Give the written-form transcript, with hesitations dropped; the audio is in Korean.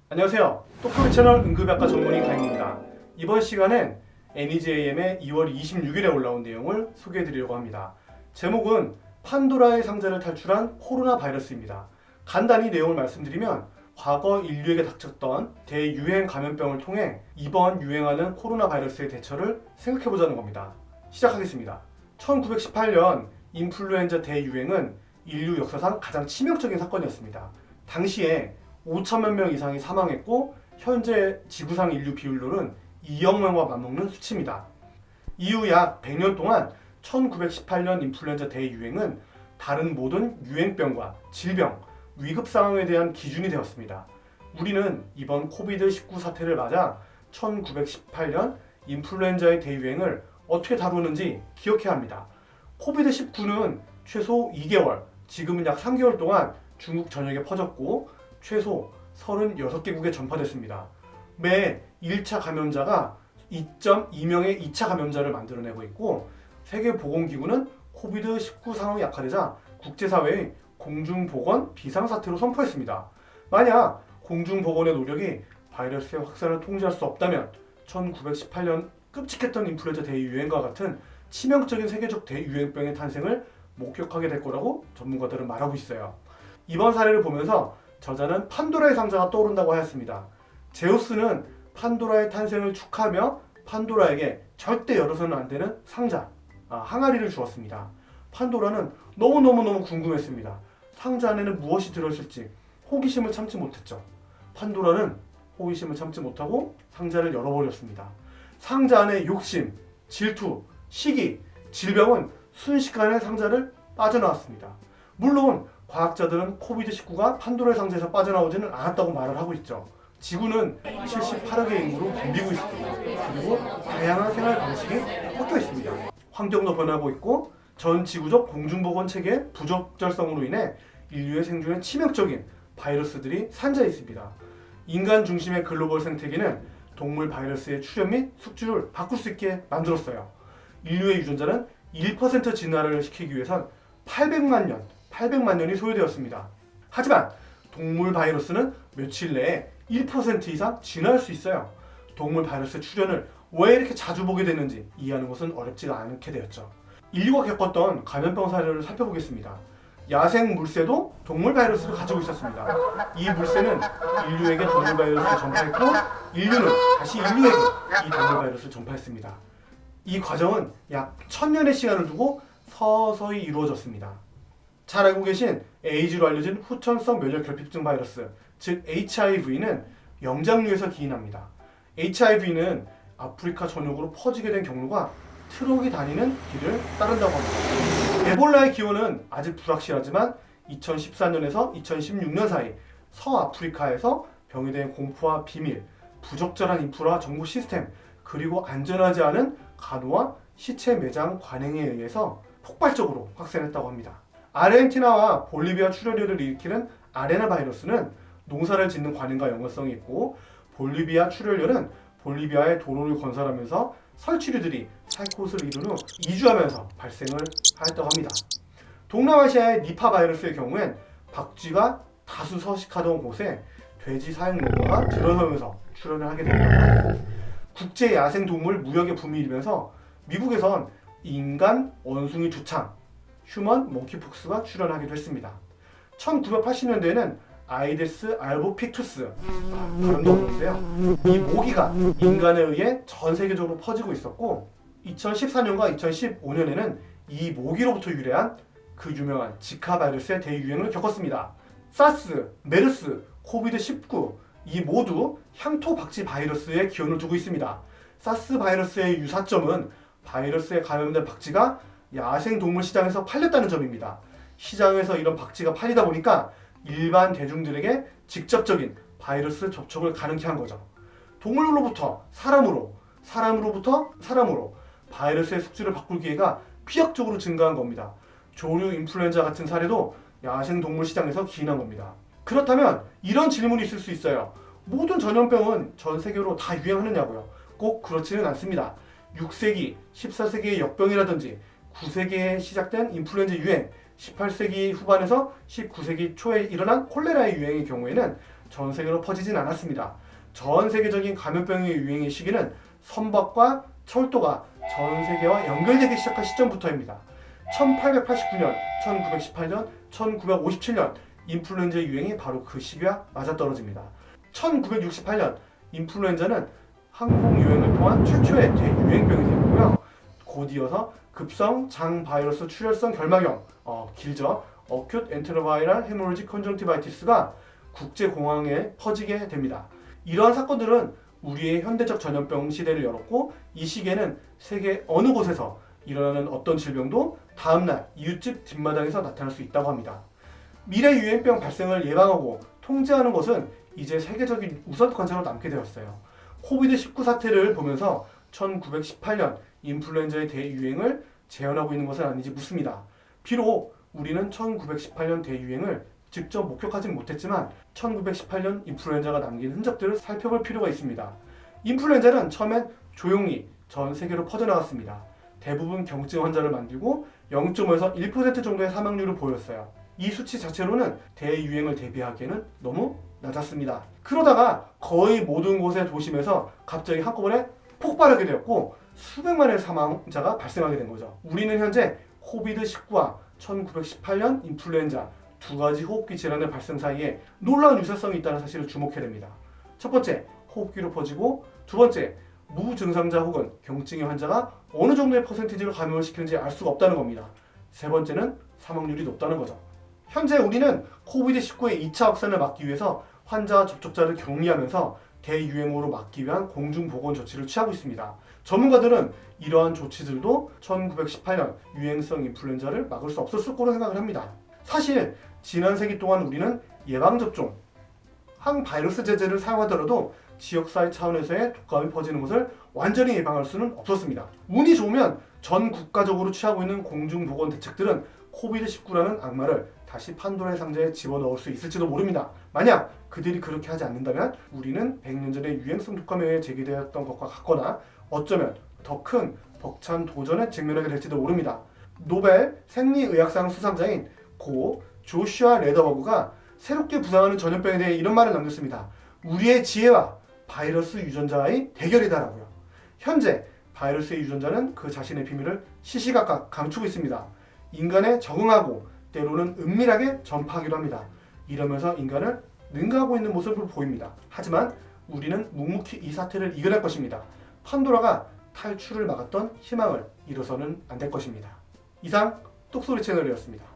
안녕하세요. 똑소리 채널 응급의학과 전문의 가인입니다. 이번 시간엔 NEJM의 2월 26일에 올라온 내용을 소개해드리려고 합니다. 제목은 판도라의 상자를 탈출한 코로나 바이러스입니다. 간단히 내용을 말씀드리면 과거 인류에게 닥쳤던 대유행 감염병을 통해 이번 유행하는 코로나 바이러스의 대처를 생각해보자는 겁니다. 시작하겠습니다. 1918년 인플루엔자 대유행은 인류 역사상 가장 치명적인 사건이었습니다. 당시에 5천만 명 이상이 사망했고 현재 지구상 인류 비율로는 2억 명과 맞먹는 수치입니다. 이후 약 100년 동안 1918년 인플루엔자 대유행은 다른 모든 유행병과 질병, 위급 상황에 대한 기준이 되었습니다. 우리는 이번 코비드-19 사태를 맞아 1918년 인플루엔자의 대유행을 어떻게 다루는지 기억해야 합니다. 코비드-19는 최소 2개월, 지금은 약 3개월 동안 중국 전역에 퍼졌고 최소 36개국에 전파됐습니다. 매 1차 감염자가 2.2명의 2차 감염자를 만들어내고 있고 세계보건기구는 코비드-19 상황이 악화되자 국제사회의 공중보건 비상사태로 선포했습니다. 만약 공중보건의 노력이 바이러스의 확산을 통제할 수 없다면 1918년 끔찍했던 인플루엔자 대유행과 같은 치명적인 세계적 대유행병의 탄생을 목격하게 될 거라고 전문가들은 말하고 있어요. 이번 사례를 보면서 저자는 판도라의 상자가 떠오른다고 하였습니다. 제우스는 판도라의 탄생을 축하하며 판도라에게 절대 열어서는 안 되는 상자, 항아리를 주었습니다. 판도라는 너무너무 궁금했습니다. 상자 안에는 무엇이 들어있을지 호기심을 참지 못했죠. 판도라는 호기심을 참지 못하고 상자를 열어버렸습니다. 상자 안에 욕심, 질투, 시기, 질병은 순식간에 상자를 빠져나왔습니다. 물론 과학자들은 코비드-19가 판도라의 상자에서 빠져나오지는 않았다고 말을 하고 있죠. 지구는 78억의 인구로 붐비고 있습니다. 그리고 다양한 생활 방식이 섞여 있습니다. 환경도 변하고 있고 전 지구적 공중보건 체계의 부적절성으로 인해 인류의 생존에 치명적인 바이러스들이 산재해 있습니다. 인간 중심의 글로벌 생태계는 동물 바이러스의 출현 및 숙주를 바꿀 수 있게 만들었어요. 인류의 유전자는 1% 진화를 시키기 위해선 800만 년이 소요되었습니다. 하지만 동물 바이러스는 며칠 내에 1% 이상 진화할 수 있어요. 동물 바이러스의 출현을 왜 이렇게 자주 보게 되는지 이해하는 것은 어렵지가 않게 되었죠. 인류가 겪었던 감염병 사례를 살펴보겠습니다. 야생 물새도 동물 바이러스를 가지고 있었습니다. 이 물새는 인류에게 동물 바이러스를 전파했고 인류는 다시 인류에게 이 동물 바이러스를 전파했습니다. 이 과정은 약 1000년의 시간을 두고 서서히 이루어졌습니다. 잘 알고 계신 에이즈로 알려진 후천성 면역결핍증 바이러스, 즉 HIV는 영장류에서 기인합니다. HIV는 아프리카 전역으로 퍼지게 된 경로가 트럭이 다니는 길을 따른다고 합니다. 에볼라의 기원은 아직 불확실하지만 2014년에서 2016년 사이 서아프리카에서 병에 대한 공포와 비밀, 부적절한 인프라 정보 시스템, 그리고 안전하지 않은 간호와 시체 매장 관행에 의해서 폭발적으로 확산했다고 합니다. 아르헨티나와 볼리비아 출혈을 일으키는 아레나 바이러스는 농사를 짓는 관행과 연관성이 있고 볼리비아 출혈열은 볼리비아의 도로를 건설하면서 설치류들이 살코스를 이룬 후 이주하면서 발생을 하였다고 합니다. 동남아시아의 니파 바이러스의 경우엔 박쥐가 다수 서식하던 곳에 돼지 사육 농가가 들어서면서 출현을 하게 됩니다. 국제 야생동물 무역의 붐이 일면서 미국에선 인간 원숭이 두창, 휴먼 몽키폭스가 출현하기도 했습니다. 1980년대에는 아이데스 알보픽투스, 발음도 어려운데요. 이 모기가 인간에 의해 전 세계적으로 퍼지고 있었고 2014년과 2015년에는 이 모기로부터 유래한 그 유명한 지카 바이러스의 대유행을 겪었습니다. 사스, 메르스, 코비드-19 이 모두 향토박쥐 바이러스의 기원을 두고 있습니다. 사스 바이러스의 유사점은 바이러스에 감염된 박쥐가 야생 동물 시장에서 팔렸다는 점입니다. 시장에서 이런 박쥐가 팔리다 보니까 일반 대중들에게 직접적인 바이러스 접촉을 가능케 한 거죠. 동물로부터 사람으로, 사람으로부터 사람으로 바이러스의 숙주를 바꿀 기회가 피혁적으로 증가한 겁니다. 조류 인플루엔자 같은 사례도 야생 동물 시장에서 기인한 겁니다. 그렇다면 이런 질문이 있을 수 있어요. 모든 전염병은 전 세계로 다 유행하느냐고요? 꼭 그렇지는 않습니다. 6세기, 14세기의 역병이라든지 9세기에 시작된 인플루엔자 유행, 18세기 후반에서 19세기 초에 일어난 콜레라의 유행의 경우에는 전 세계로 퍼지진 않았습니다. 전 세계적인 감염병의 유행의 시기는 선박과 철도가 전 세계와 연결되기 시작한 시점부터입니다. 1889년, 1918년, 1957년 인플루엔자 유행이 바로 그 시기와 맞아떨어집니다. 1968년 인플루엔자는 항공 유행을 통한 최초의 대유행병이 되었고요. 곧 이어서 급성 장 바이러스 출혈성 결막염, 길죠. 어큐트 엔테로바이럴 헤모로직 컨정티바이티스가 국제공항에 퍼지게 됩니다. 이러한 사건들은 우리의 현대적 전염병 시대를 열었고, 이 시기에는 세계 어느 곳에서 일어나는 어떤 질병도 다음날 이웃집 뒷마당에서 나타날 수 있다고 합니다. 미래 유행병 발생을 예방하고 통제하는 것은 이제 세계적인 우선 관심으로 남게 되었어요. 코비드19 사태를 보면서 1918년 인플루엔자의 대유행을 재현하고 있는 것은 아닌지 묻습니다. 비록 우리는 1918년 대유행을 직접 목격하진 못했지만 1918년 인플루엔자가 남긴 흔적들을 살펴볼 필요가 있습니다. 인플루엔자는 처음엔 조용히 전 세계로 퍼져나갔습니다. 대부분 경증 환자를 만들고 0.5에서 1% 정도의 사망률을 보였어요. 이 수치 자체로는 대유행을 대비하기에는 너무 낮았습니다. 그러다가 거의 모든 곳의 도심에서 갑자기 한꺼번에 폭발하게 되었고 수백만의 사망자가 발생하게 된 거죠. 우리는 현재 코비드19와 1918년 인플루엔자 두 가지 호흡기 질환의 발생 사이에 놀라운 유사성이 있다는 사실을 주목해야 됩니다. 첫 번째, 호흡기로 퍼지고, 두 번째, 무증상자 혹은 경증의 환자가 어느 정도의 퍼센티지로 감염을 시키는지 알 수가 없다는 겁니다. 세 번째는 사망률이 높다는 거죠. 현재 우리는 코비드19의 2차 확산을 막기 위해서 환자와 접촉자를 격리하면서 대유행으로 막기 위한 공중보건 조치를 취하고 있습니다. 전문가들은 이러한 조치들도 1918년 유행성 인플루엔자를 막을 수 없었을 거로 생각을 합니다. 사실 지난 세기 동안 우리는 예방접종, 항바이러스 제제를 사용하더라도 지역사회 차원에서의 독감이 퍼지는 것을 완전히 예방할 수는 없었습니다. 운이 좋으면 전 국가적으로 취하고 있는 공중보건 대책들은 코비드19라는 악마를 다시 판도라의 상자에 집어넣을 수 있을지도 모릅니다. 만약 그들이 그렇게 하지 않는다면 우리는 100년 전에 유행성 독감에 의해 제기되었던 것과 같거나 어쩌면 더 큰 벅찬 도전에 직면하게 될지도 모릅니다. 노벨 생리의학상 수상자인 고 조슈아 레더버그가 새롭게 부상하는 전염병에 대해 이런 말을 남겼습니다. 우리의 지혜와 바이러스 유전자의 대결이다라고요. 현재 바이러스의 유전자는 그 자신의 비밀을 시시각각 감추고 있습니다. 인간에 적응하고 때로는 은밀하게 전파하기도 합니다. 이러면서 인간을 능가하고 있는 모습을 보입니다. 하지만 우리는 묵묵히 이 사태를 이겨낼 것입니다. 판도라가 탈출을 막았던 희망을 잃어서는 안 될 것입니다. 이상 똑소리 채널이었습니다.